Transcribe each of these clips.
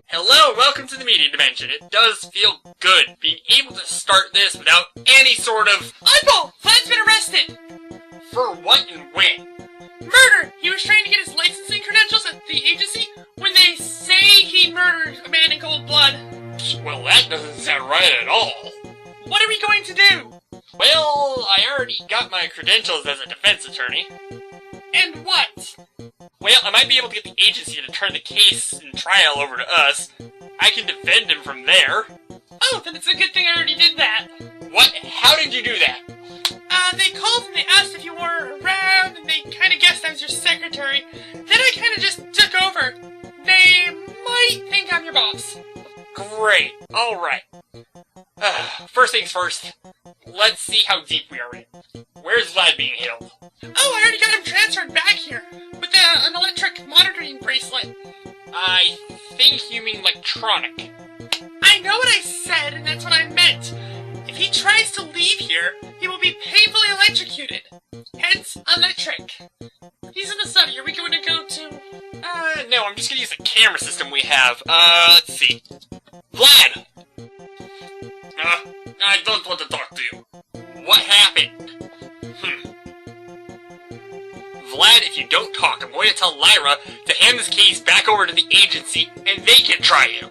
Hello, welcome to the media dimension. It does feel good being able to start this without any sort of... Oddball! Vlad's been arrested! For what and when? Murder! He was trying to get his licensing credentials at the agency when they say he murdered a man in cold blood. Well, that doesn't sound right at all. What are we going to do? Well, I already got my credentials as a defense attorney. And what? Well, I might be able to get the agency to turn the case and trial over to us. I can defend him from there. Oh, then it's a good thing I already did that. What? How did you do that? They called and they asked if you were around, and they kind of guessed I was your secretary. Then I kind of just took over. They might think I'm your boss. Great. Alright. First things first, let's see how deep we are in. Where's Vlad being held? Oh, I already got him transferred back here with an electric monitoring bracelet. I think you mean electronic. I know what I said, and that's what I meant. If he tries to leave here, he will be painfully electrocuted. Hence, electric. He's in the study. Are we going to go to... No, I'm just gonna use the camera system we have. Let's see. Vlad! I don't want to talk to you. What happened? Vlad, if you don't talk, I'm going to tell Lyra to hand this case back over to the agency, and they can try you.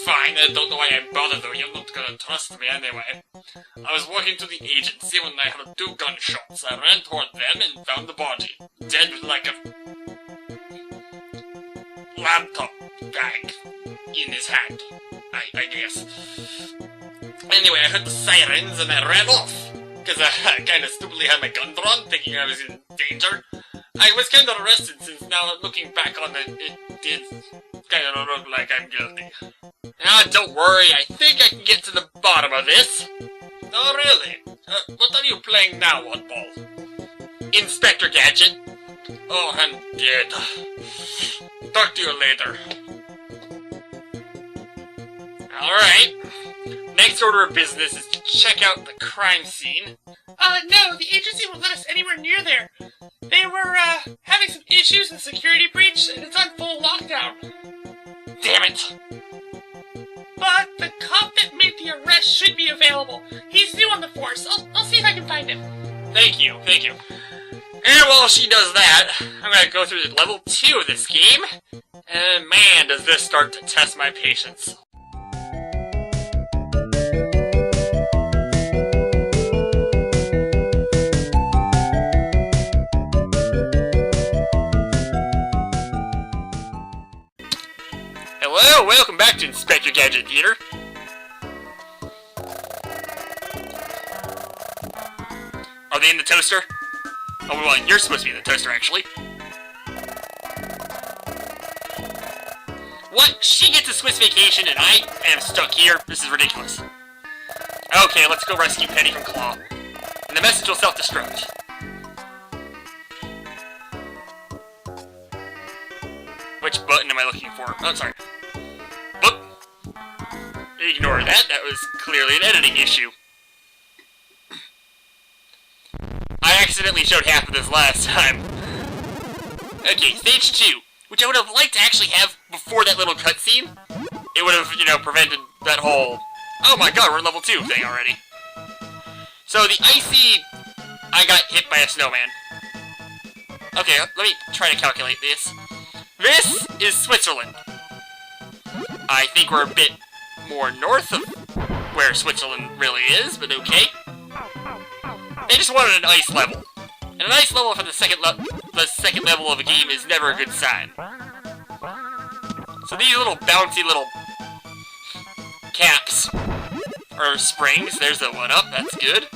Fine, I don't know why I bothered though, you're not gonna trust me anyway. I was walking to the agency when I heard 2 gunshots. I ran toward them and found the body. Dead with like a... laptop bag in his hand, I guess. Anyway, I heard the sirens and I ran off. Because I kind of stupidly had my gun drawn, thinking I was in danger. I was kind of arrested since now looking back on it, it did kind of look like I'm guilty. Don't worry, I think I can get to the bottom of this. Oh, really? What are you playing now, Oddball? Inspector Gadget. Oh, I'm dead. Talk to you later. Alright. Next order of business is to check out the crime scene. No, the agency won't let us anywhere near there. They were, having some issues with security breach, and it's on full lockdown. Damn it! But the cop that made the arrest should be available. He's new on the force. I'll see if I can find him. Thank you. And while she does that, I'm gonna go through level 2 of this game. And man, does this start to test my patience. Hello, welcome back to Inspector Gadget Theater. Are they in the toaster? Oh, well, you're supposed to be in the toaster, actually. What? She gets a Swiss vacation and I am stuck here? This is ridiculous. Okay, let's go rescue Penny from Claw. And the message will self-destruct. Which button am I looking for? Oh, sorry. Boop. Ignore that. That was clearly an editing issue. I accidentally showed half of this last time. Okay, stage 2, which I would have liked to actually have before that little cutscene. It would have, prevented that whole, oh my god, we're in level 2 thing already. So the icy, I got hit by a snowman. Okay, let me try to calculate this. This is Switzerland. I think we're a bit more north of where Switzerland really is, but okay. They just wanted an ice level. And an ice level for the second level of a game is never a good sign. So these little bouncy little caps, or springs, there's the one up, that's good.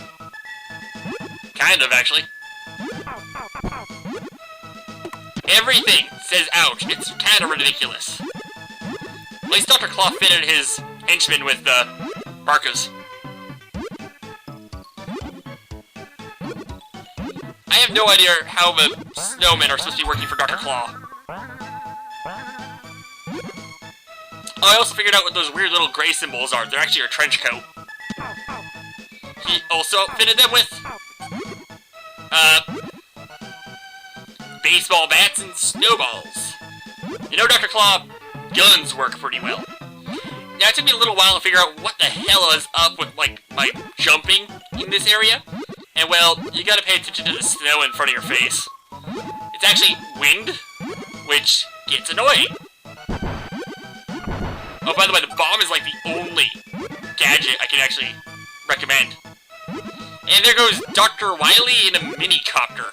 Kind of, actually. Everything says ouch, it's kind of ridiculous. At least Dr. Claw fitted his henchmen with parkas. I have no idea how the snowmen are supposed to be working for Dr. Claw. Oh, I also figured out what those weird little gray symbols are. They're actually a trench coat. He also outfitted them with baseball bats and snowballs. You know, Dr. Claw, guns work pretty well. Now, it took me a little while to figure out what the hell is up with, like, my jumping in this area. And, well, you gotta pay attention to the snow in front of your face. It's actually wind, which gets annoying. Oh, by the way, the bomb is, like, the only gadget I can actually recommend. And there goes Dr. Wily in a mini-copter.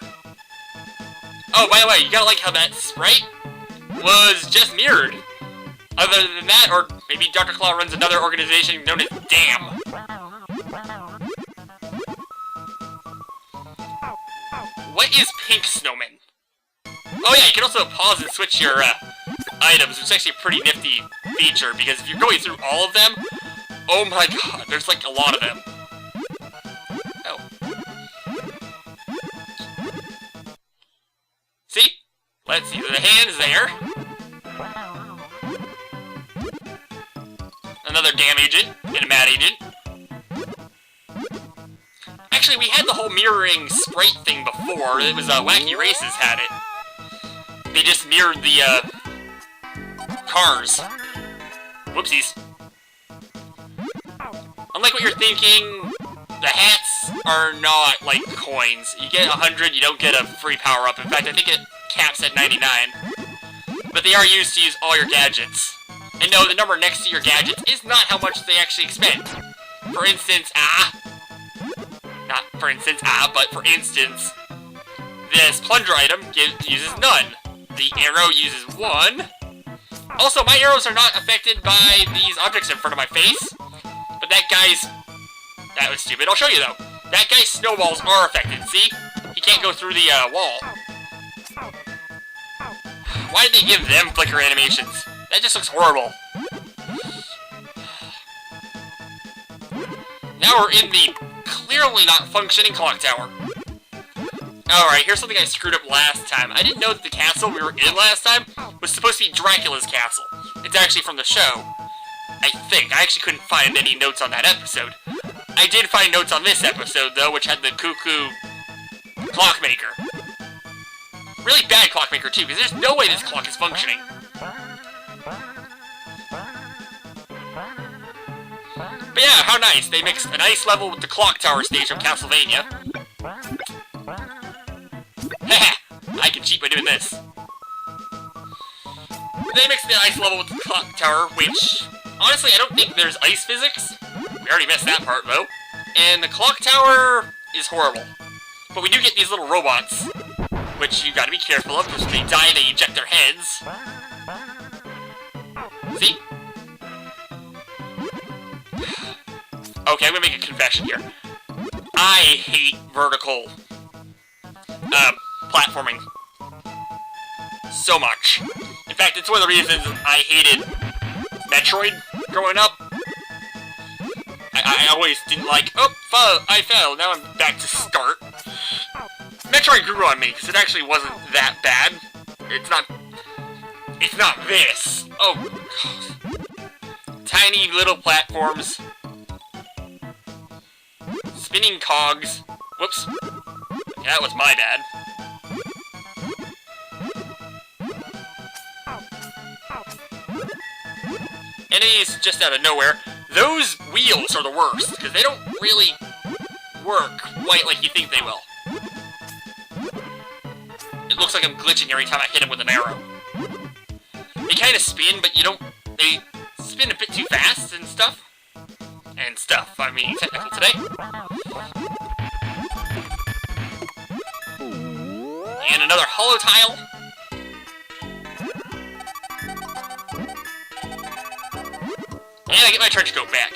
Oh, by the way, you gotta like how that sprite was just mirrored. Other than that, or maybe Dr. Claw runs another organization known as DAM. What is Pink Snowman? Oh yeah, you can also pause and switch your items, which is actually a pretty nifty feature, because if you're going through all of them, oh my god, there's like a lot of them. Oh. See? Let's see, the hand's there. Another DAM agent, and a MAD agent. Actually, we had the whole mirroring sprite thing before. It was, Wacky Races had it. They just mirrored the, cars. Whoopsies. Unlike what you're thinking, the hats are not like coins. You get 100, you don't get a free power-up. In fact, I think it caps at 99. But they are used to use all your gadgets. And no, the number next to your gadgets is not how much they actually expend. For instance, not for instance, but for instance, this plunger item uses none. The arrow uses 1. Also, my arrows are not affected by these objects in front of my face. But that was stupid. I'll show you though. That guy's snowballs are affected, see? He can't go through the, wall. Why did they give them flicker animations? That just looks horrible. Now we're in the clearly not functioning clock tower. Alright, here's something I screwed up last time. I didn't know that the castle we were in last time was supposed to be Dracula's castle. It's actually from the show. I think. I actually couldn't find any notes on that episode. I did find notes on this episode, though, which had the cuckoo clockmaker. Really bad clockmaker, too, because there's no way this clock is functioning. But yeah, how nice. They mixed an ice level with the clock tower stage from Castlevania. Haha! I can cheat by doing this. They mixed the ice level with the clock tower, which, honestly, I don't think there's ice physics. We already missed that part, though. And the clock tower is horrible. But we do get these little robots, which you gotta be careful of, because when they die, they eject their heads. See? Okay, I'm gonna make a confession here. I hate vertical, platforming. So much. In fact, it's one of the reasons I hated Metroid growing up. I always didn't like, oh, I fell, now I'm back to start. Metroid grew on me, because it actually wasn't that bad. It's not this. Oh, God. Tiny little platforms. Spinning cogs. Whoops. Yeah, that was my bad. Enemies just out of nowhere. Those wheels are the worst, because they don't really work quite like you think they will. It looks like I'm glitching every time I hit him with an arrow. They kind of spin, but they spin a bit too fast and stuff. I mean, technically today. And another hollow tile. And I get my trench coat back.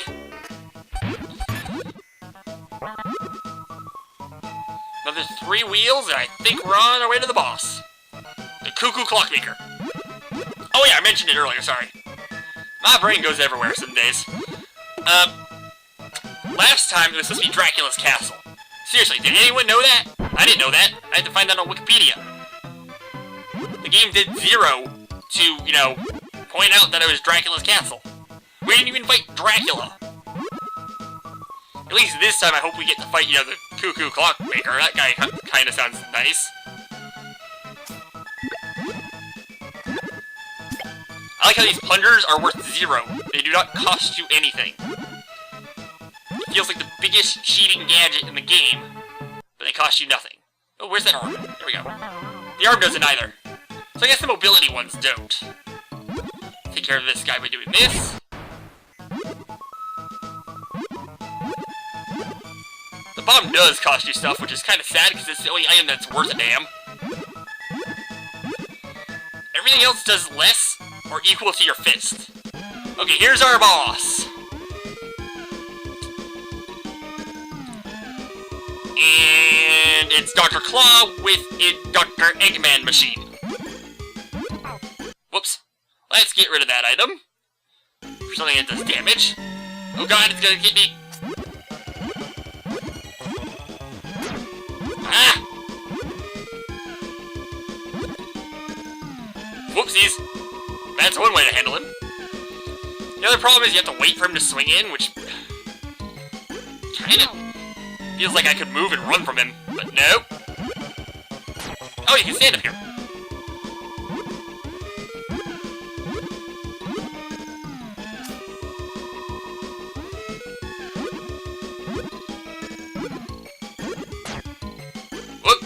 Now there's 3 wheels, and I think we're on our way to the boss. The Cuckoo Clockmaker. Oh yeah, I mentioned it earlier, sorry. My brain goes everywhere some days. Last time it was supposed to be Dracula's castle. Seriously, did anyone know that? I didn't know that. I had to find that on Wikipedia. The game did 0 to, point out that it was Dracula's castle. We didn't even fight Dracula. At least this time I hope we get to fight, the Cuckoo Clockmaker. That guy kinda sounds nice. I like how these plungers are worth 0. They do not cost you anything. It feels like the biggest cheating gadget in the game, but they cost you nothing. Oh, where's that arm? There we go. The arm doesn't either. So I guess the mobility ones don't. Take care of this guy by doing this. The bomb does cost you stuff, which is kind of sad because it's the only item that's worth a damn. Everything else does less or equal to your fist. Okay, here's our boss. And it's Dr. Claw with a Dr. Eggman machine. Whoops. Let's get rid of that item. For something that does damage. Oh god, it's gonna get me. Ah! Whoopsies. That's one way to handle him. The other problem is you have to wait for him to swing in, which kind of feels like I could move and run from him, but nope. Oh, you can stand up here. Whoop.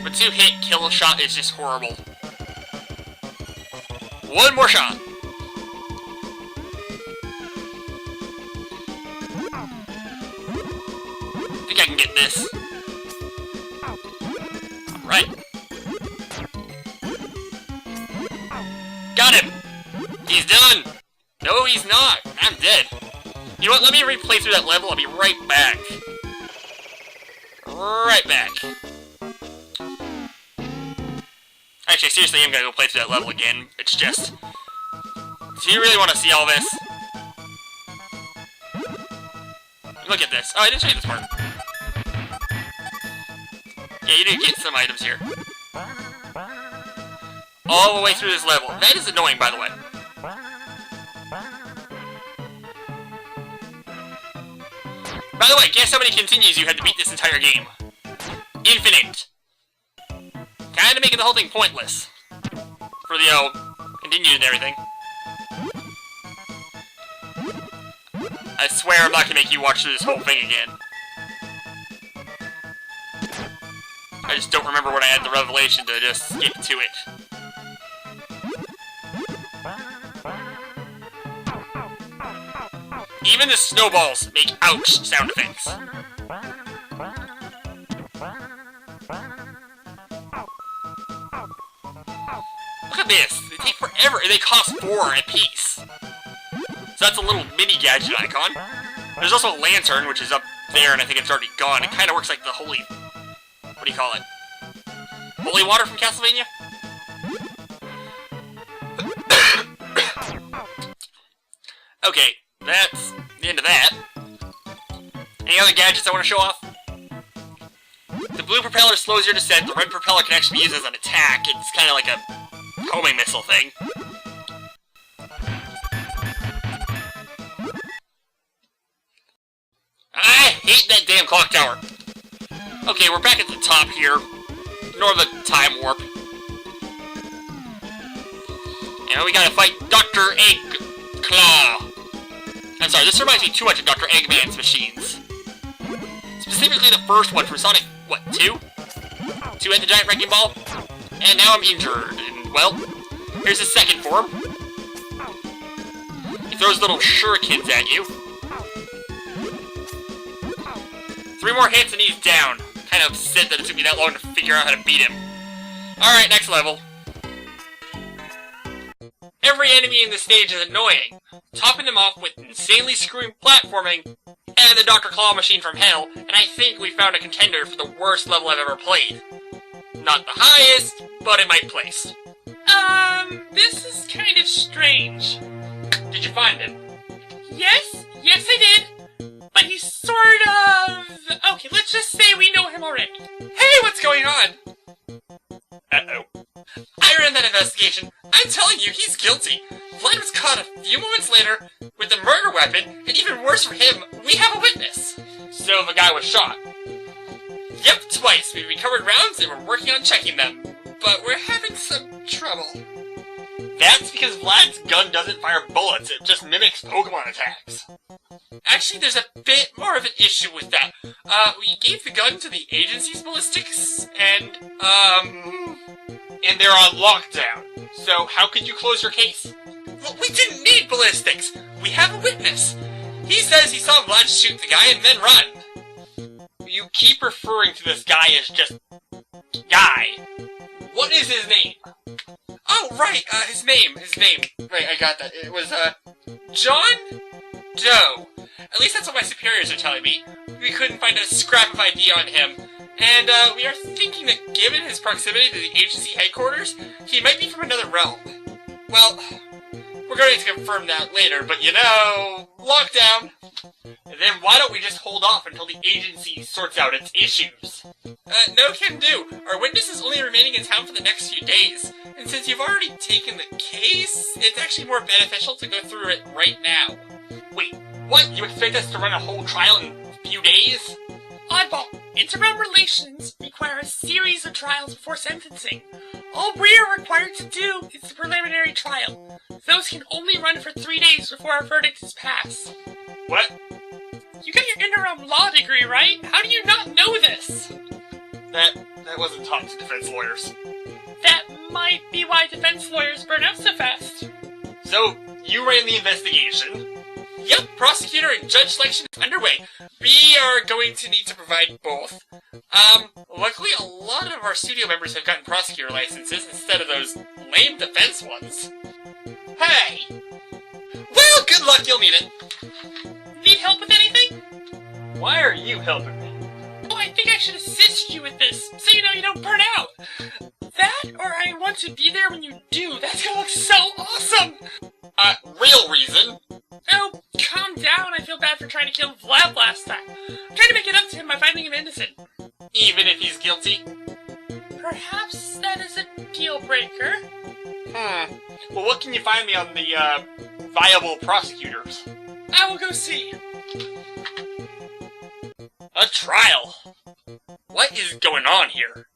A 2-hit kill shot is just horrible. One more shot. I think I can get this. Alright. Got him! He's done! No, he's not. I'm dead. You know what? Let me replay through that level. I'll be right back. Right back. Actually, seriously, I'm gonna go play through that level again. It's just... Do you really want to see all this? Look at this. Oh, I didn't show you this part. Yeah, you did get some items here. All the way through this level. That is annoying, by the way. By the way, guess how many continues you had to beat this entire game? Infinite. Kinda making the whole thing pointless. For the, continues and everything. I swear I'm not gonna make you watch through this whole thing again. I just don't remember when I had the revelation to just skip to it. Even the snowballs make ouch sound effects. Look at this. They take forever, and they cost 4 a piece. So that's a little mini gadget icon. There's also a lantern, which is up there, and I think it's already gone. It kind of works like the holy... What do you call it? Holy water from Castlevania? Okay, that's the end of that. Any other gadgets I want to show off? The blue propeller slows your descent. The red propeller can actually be used as an attack. It's kind of like a homing missile thing. I hate that damn clock tower. Okay, we're back at the top here. Ignore the time warp. And we gotta fight Dr. Claw. I'm sorry, this reminds me too much of Dr. Eggman's machines. Specifically the first one from Sonic, what, 2? 2 had the giant wrecking ball? And now I'm injured, and well, here's his second form. He throws little shurikens at you. 3 more hits and he's down. Kind of upset that it took me that long to figure out how to beat him. Alright, next level. Every enemy in this stage is annoying, topping them off with insanely screwing platforming and the Dr. Claw machine from hell, and I think we found a contender for the worst level I've ever played. Not the highest, but in my place. This is kind of strange. Did you find him? Yes, I did. But he's sort of... Okay, let's just say we know him already. Hey, what's going on? Uh-oh. I ran that investigation. I'm telling you, he's guilty. Vlad was caught a few moments later with the murder weapon, and even worse for him, we have a witness. So the guy was shot. Yep, twice. We recovered rounds and we're working on checking them. But we're having some trouble. That's because Vlad's gun doesn't fire bullets, it just mimics Pokemon attacks. Actually, there's a bit more of an issue with that. We gave the gun to the agency's ballistics, and they're on lockdown. So how could you close your case? Well, we didn't need ballistics! We have a witness! He says he saw Vlad shoot the guy and then run. You keep referring to this guy as just... Guy. What is his name? Oh, right, his name. Right, I got that. It was, John Doe. At least that's what my superiors are telling me. We couldn't find a scrap of ID on him. And, we are thinking that given his proximity to the agency headquarters, he might be from another realm. Well, we're going to confirm that later, but you know, lockdown. And then why don't we just hold off until the agency sorts out its issues? No can do. Our witness is only remaining in town for the next few days. And since you've already taken the case, it's actually more beneficial to go through it right now. Wait, what? You expect us to run a whole trial in a few days? Oddball, interrealm relations require a series of trials before sentencing. All we are required to do is the preliminary trial. Those can only run for 3 days before our verdict is passed. What? You got your interrealm law degree, right? How do you not know this? That wasn't taught to defense lawyers. That might be why defense lawyers burn out so fast. So, you ran the investigation? Yep, prosecutor and judge selection is underway. We are going to need to provide both. Luckily a lot of our studio members have gotten prosecutor licenses instead of those lame defense ones. Hey! Well, good luck, you'll need it. Need help with anything? Why are you helping me? Oh, I think I should assist you with this, so you know you don't burn out. That, or I want to be there when you do. That's gonna look so awesome! Real reason? Oh, calm down. I feel bad for trying to kill Vlad last time. I'm trying to make it up to him by finding him innocent. Even if he's guilty? Perhaps that is a deal breaker. Well, what can you find me on the, viable prosecutors? I will go see. A trial? What is going on here?